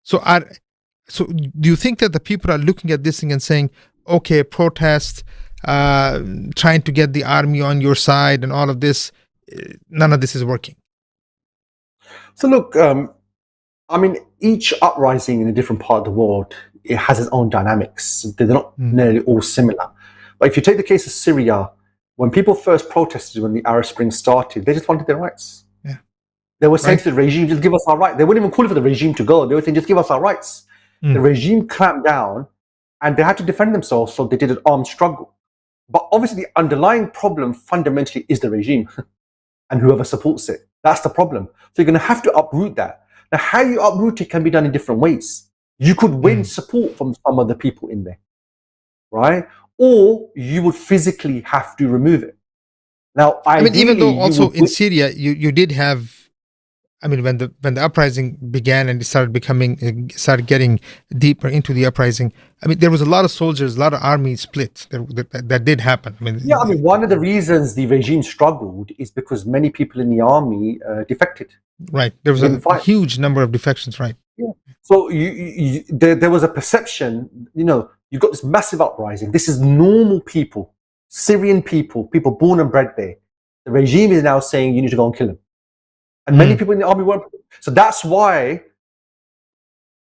So do you think that the people are looking at this thing and saying, okay, protest, trying to get the army on your side and all of this, none of this is working? So look, each uprising in a different part of the world, it has its own dynamics. They're not nearly all similar. But if you take the case of Syria, when people first protested when the Arab Spring started, they just wanted their rights. Yeah. They were saying to the regime, just give us our rights. They wouldn't even call for the regime to go. They were saying, just give us our rights. The regime clamped down, and they had to defend themselves, so they did an armed struggle. But obviously the underlying problem fundamentally is the regime and whoever supports it. That's the problem. So you're going to have to uproot that. Now, how you uproot it can be done in different ways. You could win support from some of the people in there, right? Or you would physically have to remove it. Now, even though also in Syria, you did have, when the uprising began and it started getting deeper into the uprising, there was a lot of soldiers, a lot of army split. That did happen. One of the reasons the regime struggled is because many people in the army defected. Right. There was a huge number of defections, right? Yeah. So there was a perception, you got this massive uprising. This is normal people, Syrian people born and bred there. The regime is now saying you need to go and kill him. And many people in the army weren't. So that's why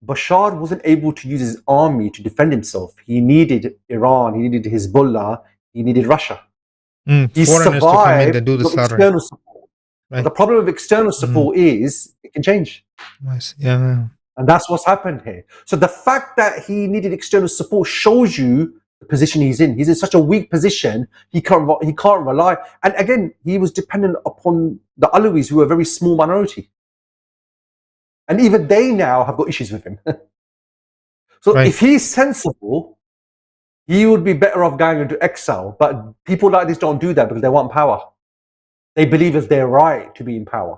Bashar wasn't able to use his army to defend himself. He needed Iran, he needed Hezbollah, he needed Russia. He Foreigners to come in and survived do the with slaughtering. external support. Right. But the problem with external support is it can change. Nice. Yeah. And that's what's happened here. So the fact that he needed external support shows you the position he's in. He's in such a weak position, he can't rely. And again, he was dependent upon the Alawis, who are a very small minority. And even they now have got issues with him. So if he's sensible, he would be better off going into exile. But people like this don't do that because they want power. They believe it's their right to be in power.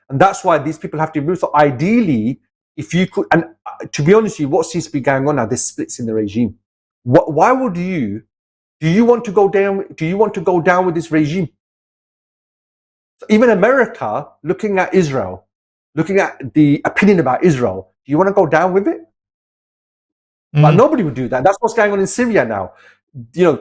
And that's why these people have to move. So ideally, if you could, and to be honest with you, what seems to be going on now, there's splits in the regime. Why would do you want to go down, with this regime? So even America, looking at Israel, looking at the opinion about Israel, do you want to go down with it? But nobody would do that. That's what's going on in Syria now.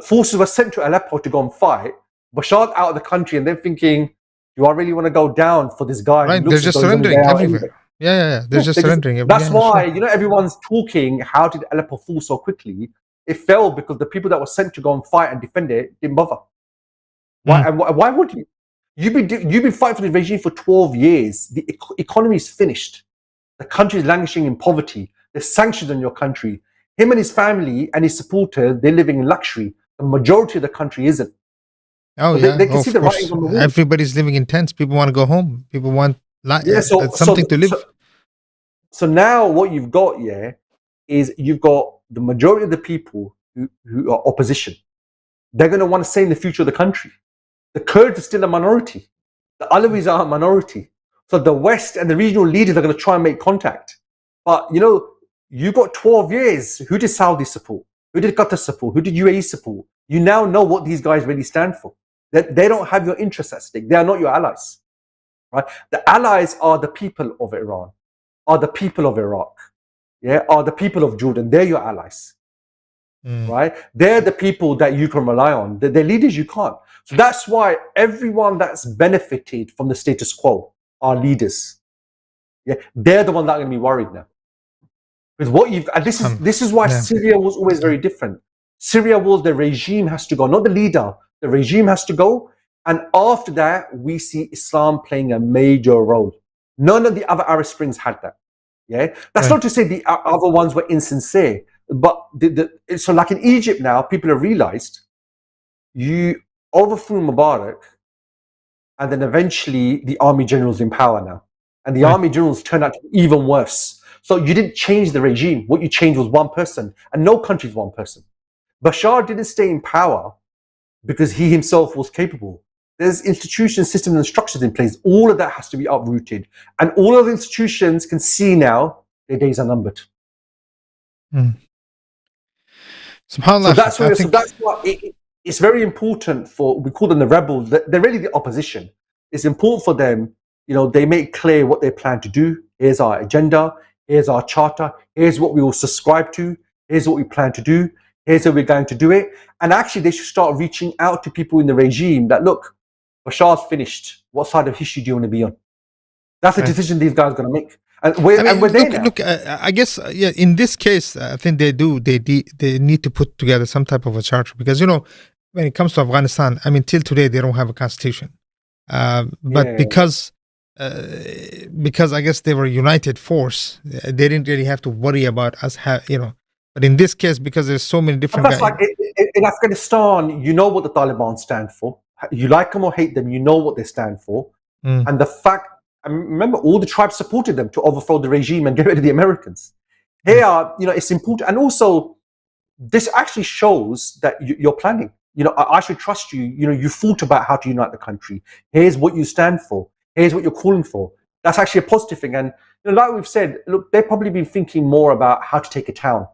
Forces were sent to Aleppo to go and fight. Bashar's out of the country, and they're thinking, do I really want to go down for this guy? Right, they're just surrendering everywhere. Yeah. They're just surrendering everywhere. That's why, everyone's talking, how did Aleppo fall so quickly? It fell because the people that were sent to go and fight and defend it didn't bother. Why would you? You've been fighting for the regime for 12 years. The economy is finished. The country is languishing in poverty. There's sanctions on your country. Him and his family and his supporters, they're living in luxury. The majority of the country isn't. They can see the writing on the wall. Everybody's living in tents. People want to go home. People want something to live. So now what you've got, is you've got the majority of the people who are opposition. They're going to want to say in the future of the country. The Kurds are still a minority. The Alawis are a minority. So the West and the regional leaders are going to try and make contact. But, you got 12 years. Who did Saudi support? Who did Qatar support? Who did UAE support? You now know what these guys really stand for. That they don't have your interests at stake. They are not your allies. Right? The allies are the people of Iran, are the people of Iraq, are the people of Jordan. They're your allies. Right? They're the people that you can rely on. They're leaders you can't. So that's why everyone that's benefited from the status quo are leaders. They're the ones that are going to be worried now. With what you've, and this is why Syria was always very different. Syria was the regime has to go, not the leader. The regime has to go, and after that, we see Islam playing a major role. None of the other Arab Springs had that. That's not to say the other ones were insincere, but so like in Egypt now, people have realized you overthrew Mubarak, and then eventually the army generals in power now, and the army generals turned out to be even worse. So you didn't change the regime. What you changed was one person, and no country is one person. Bashar didn't stay in power because he himself was capable. There's institutions, systems, and structures in place. All of that has to be uprooted. And all of the institutions can see now their days are numbered. SubhanAllah, so that's why it's very important we call them the rebels. They're really the opposition. It's important for them, they make clear what they plan to do. Here's our agenda. Here's our charter. Here's what we will subscribe to. Here's what we plan to do. Here's how we're going to do it. And actually, they should start reaching out to people in the regime that, look, Bashar's finished. What side of history do you want to be on? That's the decision these guys are going to make. And we're there now. Look, I guess, in this case, I think they need to put together some type of a charter. Because, when it comes to Afghanistan, till today, they don't have a constitution. But because I guess they were a united force, they didn't really have to worry about us, But in this case, because there's so many different guys. Like in Afghanistan, you know what the Taliban stand for. You like them or hate them, you know what they stand for. And the fact, I remember all the tribes supported them to overthrow the regime and get rid of the Americans. Here, it's important. And also, this actually shows that you're planning. I should trust you. You thought about how to unite the country. Here's what you stand for. Here's what you're calling for. That's actually a positive thing. And like we've said, look, they've probably been thinking more about how to take a town,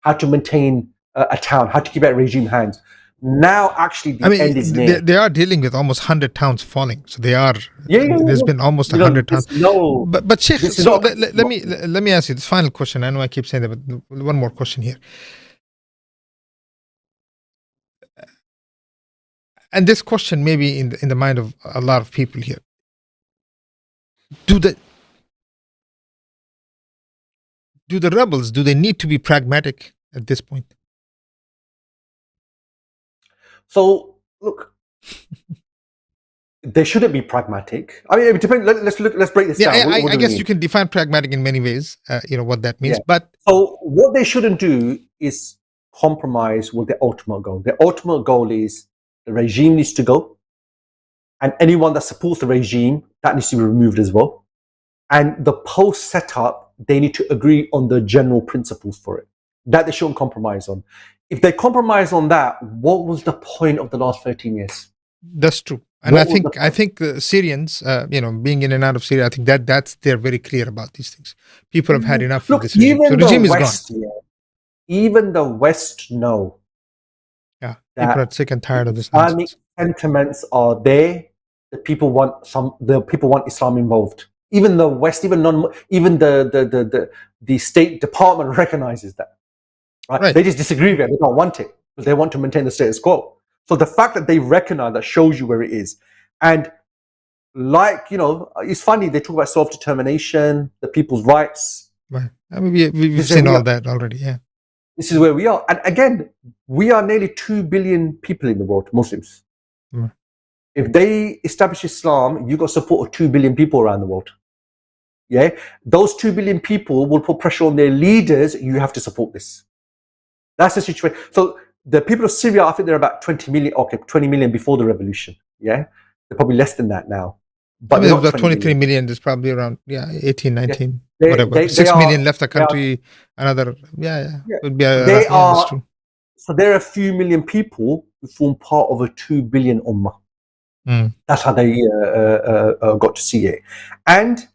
how to maintain a town, how to keep that regime hands. Now, actually, the end is near. They are dealing with almost 100 towns falling. So they are. There's been almost 100 towns. But Sheikh, let me ask you this final question. I know I keep saying that, but one more question here. And this question may be in the mind of a lot of people here. Do the rebels, do they need to be pragmatic at this point? So, look, they shouldn't be pragmatic. I mean, it depends. Let's break this down. I guess you can define pragmatic in many ways, what that means. Yeah. But so what they shouldn't do is compromise with the ultimate goal. The ultimate goal is the regime needs to go, and anyone that supports the regime, that needs to be removed as well. And the post setup, they need to agree on the general principles for it. That they shouldn't compromise on. If they compromise on that, what was the point of the last 13 years? That's true. And I think the Syrians, being in and out of Syria, I think they're very clear about these things. People have had enough of this regime. So the regime is gone. Even the West know. Yeah, people are sick and tired of this nonsense. Sentiments are there. The people want Islam involved. Even the West, even the State Department recognizes that. Right? They just disagree with it. They don't want it. They want to maintain the status quo. So the fact that they recognize that shows you where it is. And it's funny, they talk about self-determination, the people's rights. Right. I mean, we've seen all that already, yeah. This is where we are. And again, we are nearly 2 billion people in the world, Muslims. Mm. If they establish Islam, you've got support of 2 billion people around the world. Yeah? Those 2 billion people will put pressure on their leaders, you have to support this. That's the situation. So the people of Syria, I think they're about 20 million before the revolution. Yeah, they're probably less than that now. But about 23 million. There's probably around 18, 19, whatever. 6 million left the country. Another, would be that's true. So there are a few million people who form part of a 2 billion ummah. Mm. That's how they got to see it. And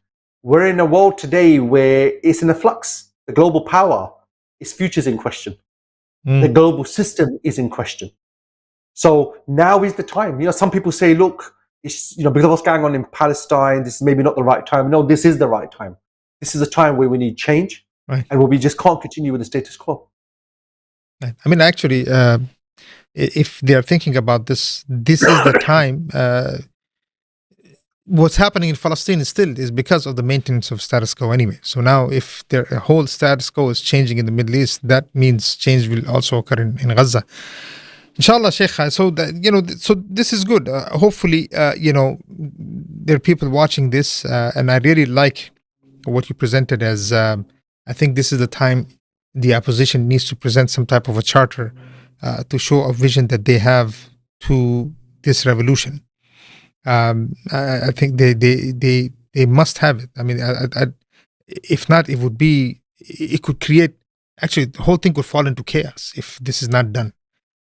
we're in a world today where it's in a flux. The global power, its future's in question. The global system is in question. So now is the time. Some people say, look, it's, because of what's going on in Palestine, this is maybe not the right time. No, this is the right time. This is a time where we need change, right? And we just can't continue with the status quo. Right. I mean, actually, if they are thinking about this is the time. What's happening in Palestine is because of the maintenance of status quo anyway. So now if their whole status quo is changing in the Middle East, that means change will also occur in Gaza. Inshallah, Sheikh. So so this is good. Hopefully, there are people watching this, and I really like what you presented as, I think this is the time the opposition needs to present some type of a charter to show a vision that they have to this revolution. I think they must have it. I mean, if not, it could create, actually the whole thing could fall into chaos if this is not done.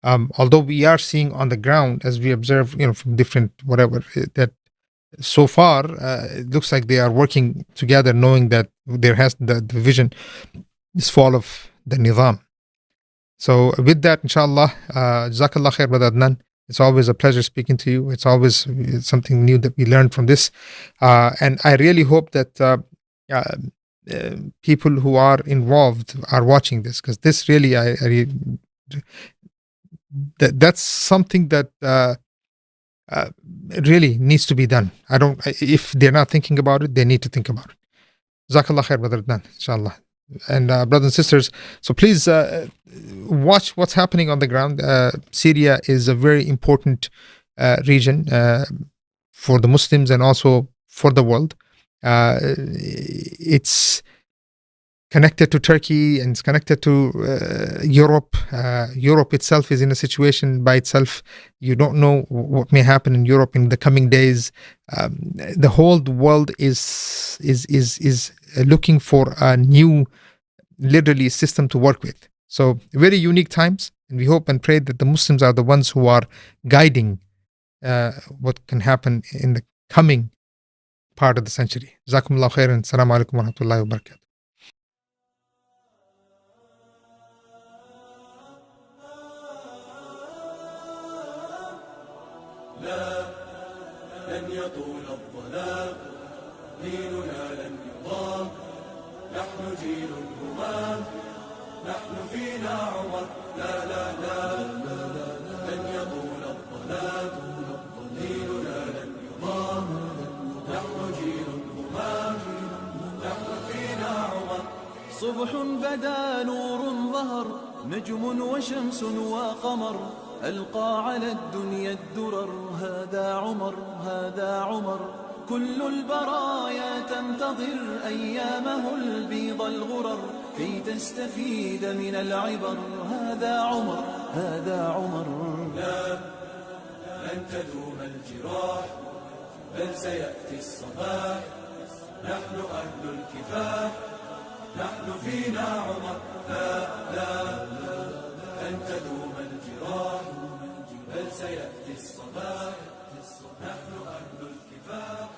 Although we are seeing on the ground, as we observe, from different that so far it looks like they are working together, knowing that there has the vision is fall of the nizam. So with that, inshallah, Jazakallah khair, Brother Adnan. It's always a pleasure speaking to you. It's always something new that we learned from this. And I really hope that people who are involved are watching this, because this really, that's something that really needs to be done. If they're not thinking about it, they need to think about it. Jazakallah khair, Brother Adnan, inshallah. And brothers and sisters, so please watch what's happening on the ground. Syria is a very important region for the Muslims and also for the world. It's connected to Turkey and it's connected to Europe. Europe itself is in a situation by itself. You don't know what may happen in Europe in the coming days. The whole world is looking for a new, literally, system to work with. So very unique times, and we hope and pray that the Muslims are the ones who are guiding what can happen in the coming part of the century. Jazakumullah khairan. Assalamu alaikum wa rahmatullahi wa barakatuh. لن يطول الظلام ديننا لن يضام نحن جيل الهمام نحن فينا عمر لا لا لا لن يطول الظلام الظلام ديننا لن يضام نحن جيل همام نحن فينا عمر صبح بدا نور ظهر نجم وشمس وقمر ألقى على الدنيا الدرر هذا عمر هذا عمر كل البرايا تنتظر أيامه البيض الغرر كي تستفيد من العبر هذا عمر هذا عمر لا لن تدوم الجراح بل سيأتي الصباح نحن أهل الكفاح نحن فينا عمر لا لن تدوم الجراح بل سيأتي الصباح نحن أهل الكفاح